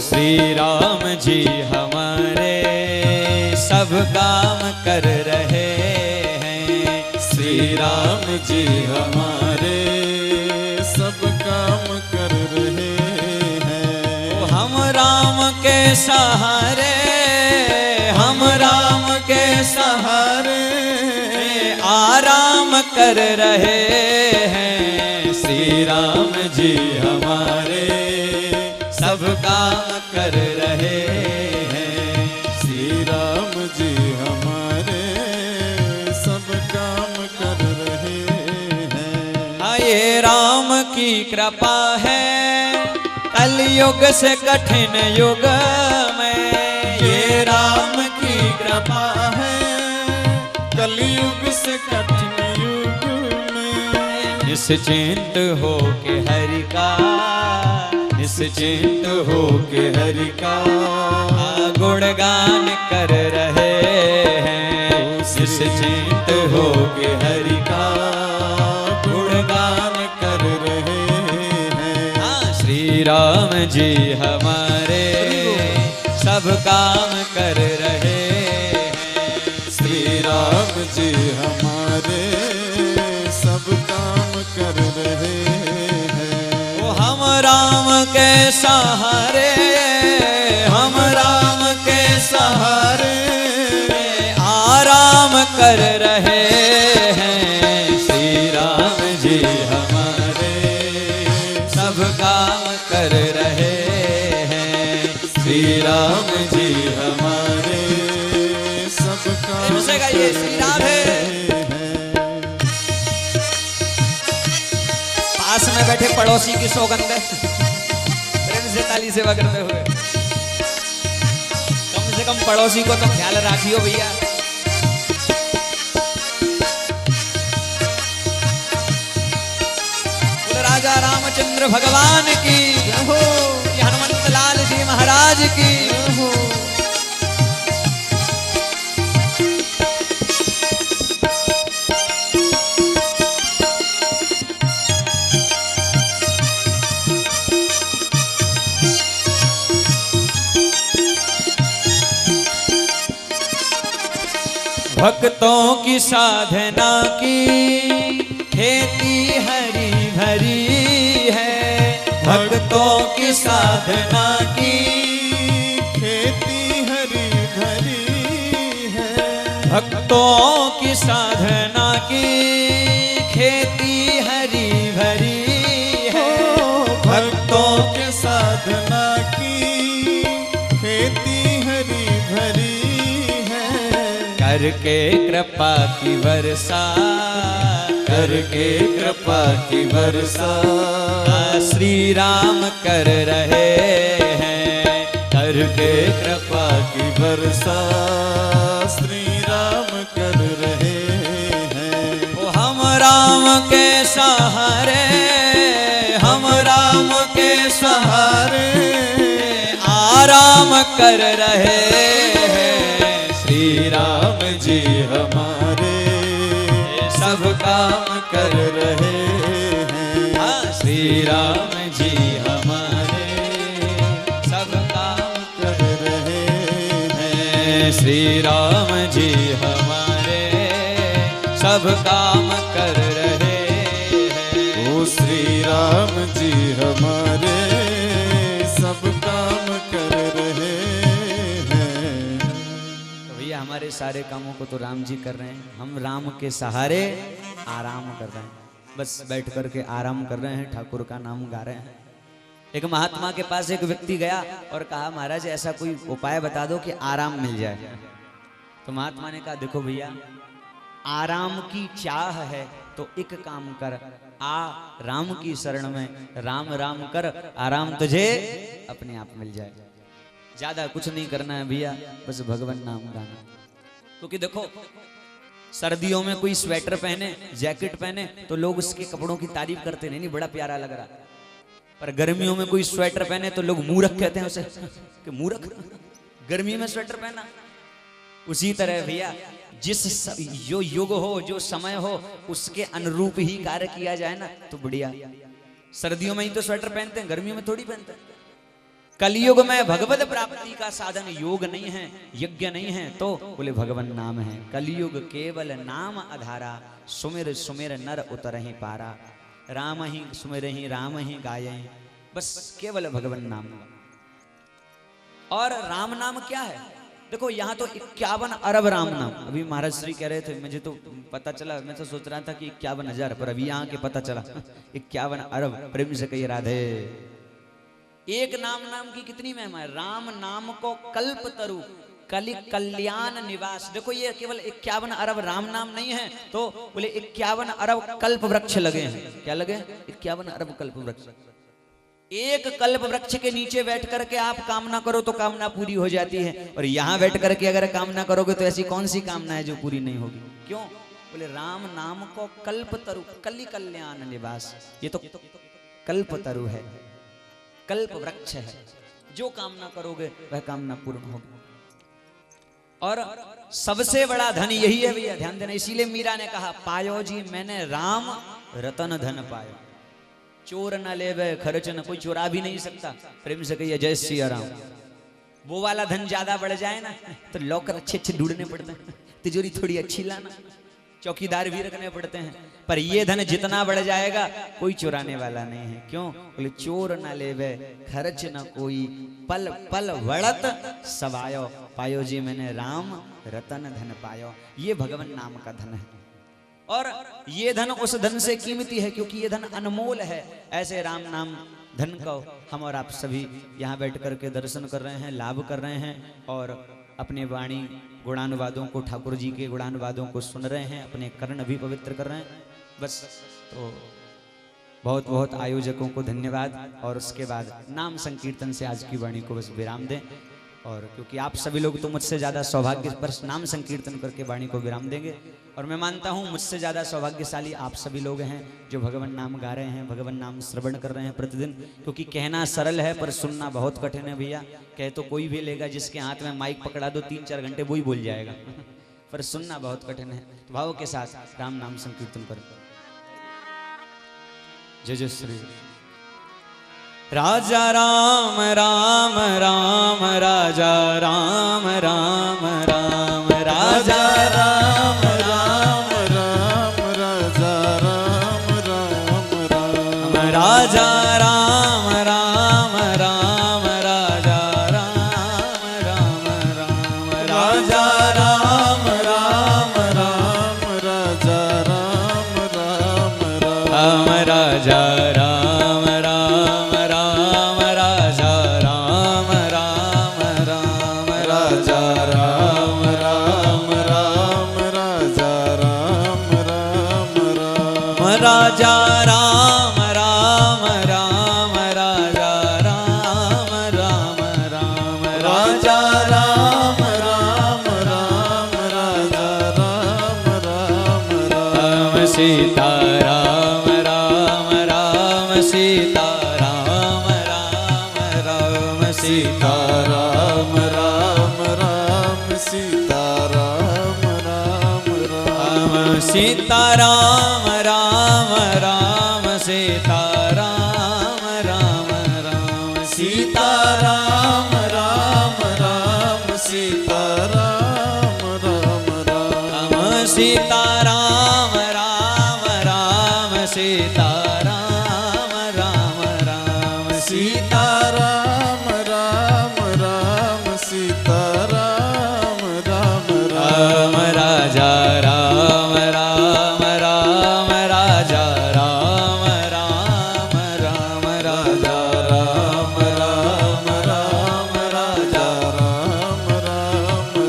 श्री राम जी हमारे सब काम कर रहे हैं, श्री राम जी हमारे सब काम कर रहे हैं। हम राम के सहारे, हम राम के सहारे आराम कर रहे हैं। श्री राम जी हमारे सब काम कर रहे हैं। श्री राम जी हमारे सब काम कर रहे हैं। हाँ, ये राम की कृपा है कलयुग से कठिन युग में। ये राम की कृपा है कलयुग से कठिन युग में। निश्चिंत हो के हरि का, निश्चिंत हो के हरि का गुणगान कर रहे हैं। निश्चिंत हो के हरि का गुणगान कर रहे हैं। श्री राम जी हमारे सब काम कर रहे हैं। श्री राम जी हमारे सब काम कर रहे हैं। वो हम राम के सहारे, हम राम के सहारे आराम कर रहे हैं। श्री राम जी हमारे सब काम कर रहे हैं। श्री राम जी हमारे सब काम इनसे गाइए, श्री राम है। पास में बैठे पड़ोसी की सौगंध है, प्रेम से ताली सेवा करते हुए। कम से कम पड़ोसी को तो ख्याल रखियो भैया। राजा रामचंद्र भगवान की हो, हनुमंत लाल जी महाराज की हो। भक्तों की साधना की खेती हरी भरी है। भक्तों की साधना की खेती हरी भरी है। भक्तों की साधना की खेती हरी भरी है। भक्तों के साधना की खेती हरी भरी है। करके कृपा की वर्षा, करके कृपा की वर्षा श्री राम कर रहे हैं। करके कृपा की वर्षा श्री राम कर रहे हैं। वो हम राम के सहारे, हम राम के सहारे आराम कर रहे हैं। श्री राम जी हमारे सब काम कर रहे हैं। श्री राम जी हमारे सब काम कर रहे हैं। श्री राम जी हमारे सब काम कर रहे हैं। ओ श्री राम जी हमारे सब काम कर रहे हैं। तो भैया हमारे सारे कामों को तो राम जी कर रहे हैं। हम राम के सहारे आराम कर रहे हैं। बस बैठ करके आराम कर रहे हैं, ठाकुर का नाम गा रहे हैं। एक महात्मा के पास एक व्यक्ति गया और कहा, महाराज ऐसा कोई उपाय बता दो कि आराम मिल जाए। तो महात्मा ने कहा, देखो भैया, आराम की चाह है तो एक काम कर, आ राम की शरण में, राम राम कर, आराम तुझे अपने आप मिल जाए। ज्यादा कुछ नहीं करना है भैया, बस भगवान नाम गाना। क्योंकि देखो, सर्दियों में कोई स्वेटर पहने, जैकेट पहने तो लोग उसके कपड़ों की तारीफ करते नहीं, बड़ा प्यारा लग रहा। पर गर्मियों में कोई स्वेटर पहने तो लोग मूर्ख कहते हैं उसे, कि मूर्ख गर्मी में स्वेटर पहना। उसी तरह भैया, जो युग हो, जो समय हो, उसके अनुरूप ही कार्य किया जाए ना तो बढ़िया। सर्दियों में ही तो स्वेटर पहनते हैं, गर्मियों में थोड़ी पहनते हैं। कलयुग में भगवत प्राप्ति का साधन योग नहीं है, यज्ञ नहीं है, तो बोले भगवान नाम है। कलयुग केवल नाम आधारा, सुमिर सुमिर नर उतरहि पारा। राम ही सुमिरहि, राम ही गायहि, बस केवल भगवान नाम। और राम नाम क्या है? देखो यहाँ तो 51 अरब राम नाम, अभी महाराज श्री कह रहे थे, मुझे तो पता चला, मैं तो सोच रहा था कि 51,000, पर अभी यहाँ के पता चला 51 अरब। प्रेम से कहिए राधे। एक नाम नाम की कितनी महिमा है। राम नाम को कल्प तरु कलि कल्याण निवास। देखो ये केवल 51 अरब राम नाम नहीं है, तो बोले 51 अरब कल्प वृक्ष लगे हैं। क्या लगे? 51 अरब कल्प वृक्ष। एक कल्प वृक्ष के नीचे बैठ करके आप कामना करो तो कामना पूरी हो जाती है, और यहाँ बैठ करके अगर कामना करोगे तो ऐसी कौन सी कामना है जो पूरी नहीं होगी? क्यों? बोले राम नाम को कल्प तरु कलि कल्याण निवास। ये तो कल्प तरु है, कल्प वृक्ष है, जो कामना करोगे वह कामना पूर्ण होगी। और सबसे बड़ा धन यही है भैया, ध्यान देना। इसीलिए मीरा ने कहा पायो जी मैंने राम रतन धन पायो। चोर न लेवे खर्च न, कोई चुरा भी नहीं सकता। प्रेम से कहिए जय सिया राम। वो वाला धन ज्यादा बढ़ जाए ना तो लॉकर अच्छे अच्छे ढूंढने पड़ते हैं, तिजोरी थोड़ी अच्छी लाना, चौकीदार भी रखने पड़ते हैं। पर ये धन जितना बढ़ जाएगा कोई चुराने वाला नहीं है। क्यों? बोले चोर न लेवे खर्च न कोई, पल पल वड़त सवायो। पायो जी मैंने राम रतन धन पायो। ये भगवान नाम का धन है, और ये धन उस धन से कीमती है क्योंकि ये धन अनमोल है। ऐसे राम नाम धन को हम और आप सभी यहाँ बैठ करके दर्शन कर रहे हैं, लाभ कर रहे हैं, और अपने वाणी गुणानुवादों को, ठाकुर जी के गुणानुवादों को सुन रहे हैं, अपने कर्ण भी पवित्र कर रहे हैं। बस तो बहुत बहुत आयोजकों को धन्यवाद। और उसके बाद नाम संकीर्तन से आज की वाणी को बस विराम दें। और क्योंकि आप सभी लोग तो मुझसे ज़्यादा सौभाग्य पर नाम संकीर्तन करके वाणी को विराम देंगे, और मैं मानता हूँ मुझसे ज़्यादा सौभाग्यशाली आप सभी लोग हैं जो भगवान नाम गा रहे हैं, भगवान नाम श्रवण कर रहे हैं प्रतिदिन। क्योंकि कहना सरल है पर सुनना बहुत कठिन है भैया। कह तो कोई भी लेगा, जिसके हाथ में माइक पकड़ा दो 3-4 घंटे वो ही बोल जाएगा पर सुनना बहुत कठिन है। तो भाव के साथ राम नाम संकीर्तन करें। जय जय श्री राजा राम राम राम राजा राम राम राम राजा राम राम राम राजा राम राम राम राजा राम राम राम राजा राम राम राम राजा राम राम राम राजा राम राम राम राजा राम राम राम राजा राम राम राम राजा राम राम राम राजा राम राम राम राजा राम राम राम राजा राम राम राम राजा राम राम राम राजा राम राम राम सीता राम राम राम सीता राम राम राम सीता राम राम राम सीता राम राम राम सीता राम राम राम सीता राम राम राम सीता राम राम राम सीता राम राम राम सीता राम राम राम सीता राम राम राम सीता राम राम राम सीता राम राम राम राजा राम राम राम राजा राम राम राम राजा राम राम राम राजा राम राम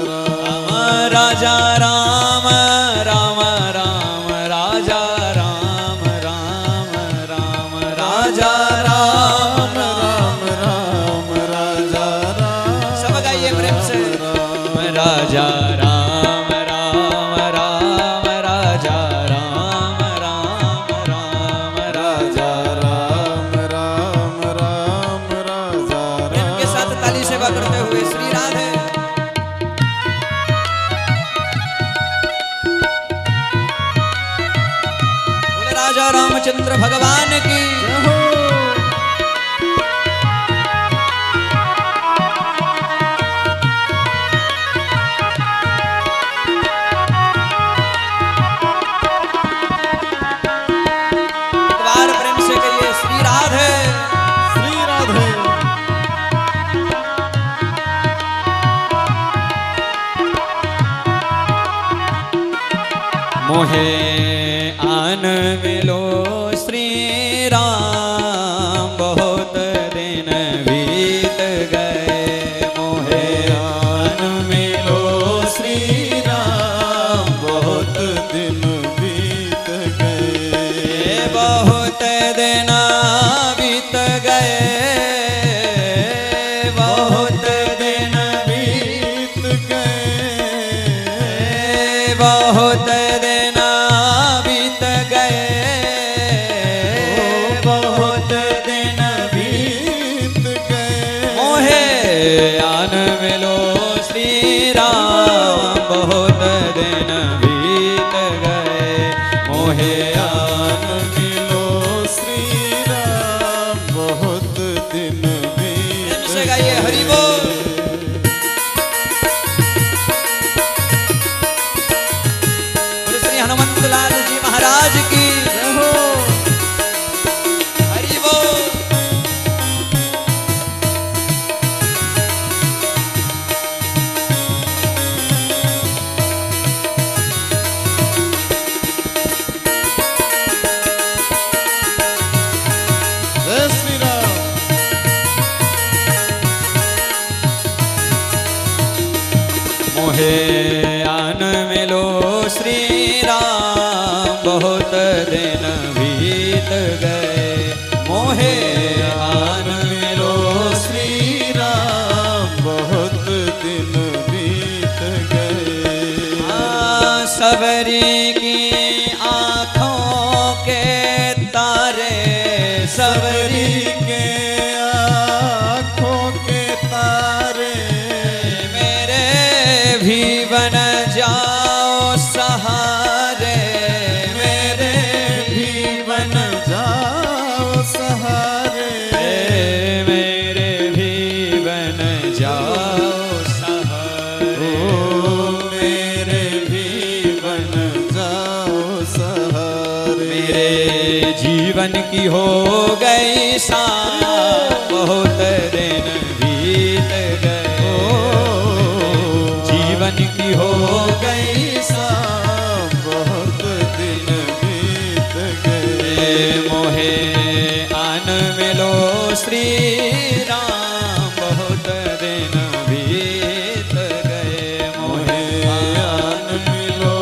राम राजा राम राम राम राजा राम राम राम राजा राम राम राम राजा राम सब गाइए प्रेम से राजा राम राम राम राजा राम राम राम राजा राम राम राम राजा प्रेम के साथ ताली सेवा करते हुए श्री राधे। बोले राजा रामचंद्र भगवान की एक बार प्रेम से कहिए श्री राधे। श्री राधे मोहे आन मिलो श्री राम बहुत दिन बीत गए मोहे आन मिलो श्री राम बहुत दिन बीत गए बहुत दिन बीत गए बहुत दिन बीत गए बहुत दिन बीत गए बहुत दिन बीत गए मोहे आन मिलो श्री राम बहुत दिन बीत गए मोहे आन मिलो श्री राम बहुत दिन बीत से गाइए हरि बोल बोलो श्री हनुमंत लाल जी महाराज की जय हो हरि बोल जय श्री राम मोहे आन मिलो श्री राम बहुत दिन बीत गए मोहे आन मिलो श्री राम बहुत दिन बीत गए सबरी की आँखों के तारे सबरी सबरी के आँखों के तारे मेरे भी बन जाओ सहारे मेरे भी बन जाओ सहारे मेरे भी बन जाओ सहारे ओ मेरे भी बन जाओ सहारे मेरे जीवन की हो गई सा बहुत दिन बीत गए जीवन की हो गई सा बहुत दिन बीत गए मोहे आन मिलो श्री राम बहुत दिन बीत गए मोहे आन मिलो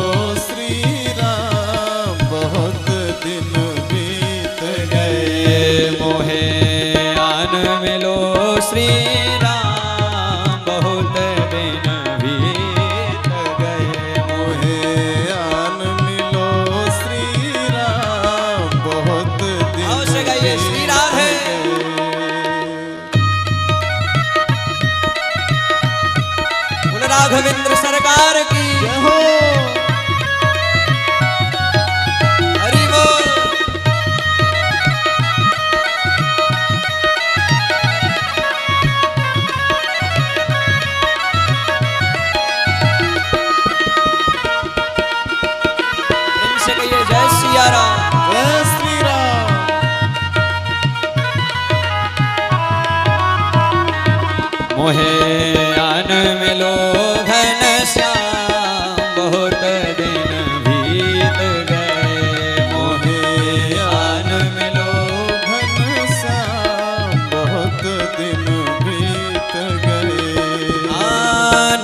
श्री राम बहुत दिन बीत गए मोहे आन मिलो श्री राम बहुत दिन बीत गए मोहे आन मिलो श्री राम बहुत दिन आओ से गाइए श्री राधे बोल राघवेंद्र सरकार की जय हो हरि बोल इनसे कहिए जय सिया राम जय श्री राम मोहे आन मिलो घन श्याम बहुत दिन बीत गए मोहे आन मिलो घनश्याम बहुत दिन बीत गए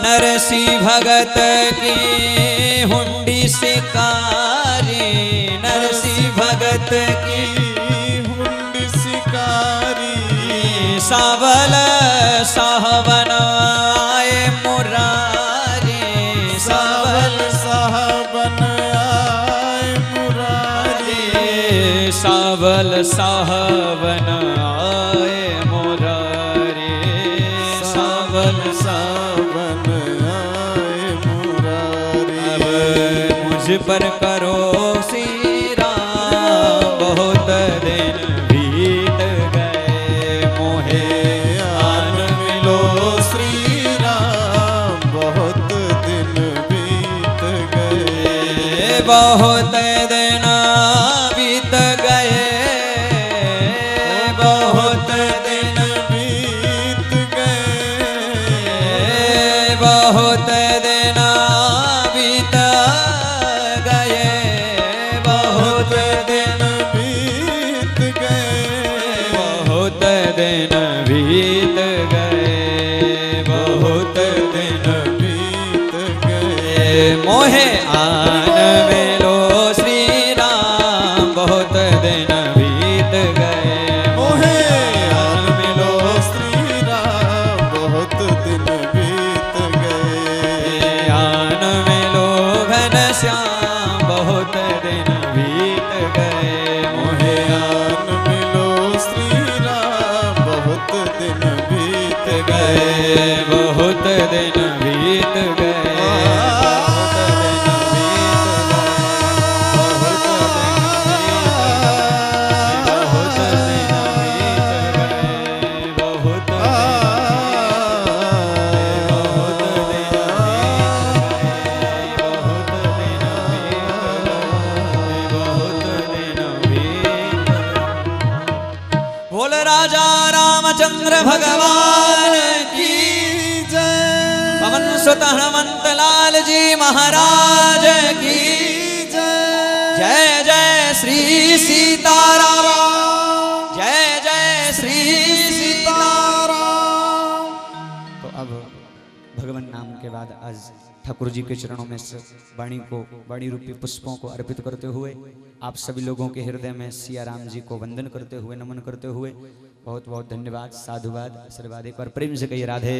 नरसी भगत की हुंडी शिकारी नरसी भगत की हुंडी शिकारी सावल साहबन आए मुरारी सावल साहबन आए मुरारी सावल साहबन आए मुरारी सावल सावन आए मुरारी अब मुझ पर करो श्री राम बहुत दिन बीत गए मोहे आन मिलो श्री राम बहुत दिन बीत गए बहुत दिन बीत गए बहुत दिन बीत गए बहुत दिन बीत गए मोहे आन मिलो श्री राम बहुत दिन बीत गए मोहे आन मिलो श्री राम बहुत दिन बीत गए आन मिलो घन श्याम बहुत दिन बीत गए मोहे आन मिलो श्री राम बहुत दिन बीत गए बहुत दिन बीत गए बोल राजा रामचंद्र भगवान की जय पवन सुत हनुमंत लाल जी महाराज की जय जय श्री सीताराम जय जय श्री सीताराम। तो अब भगवान नाम के बाद आज ठाकुर जी के चरणों में से वाणी रूपी पुष्पों को अर्पित करते हुए आप सभी लोगों के हृदय में सिया राम जी को वंदन करते हुए नमन करते हुए बहुत बहुत धन्यवाद साधुवाद आशीर्वाद एक बार प्रेम से कहिए राधे।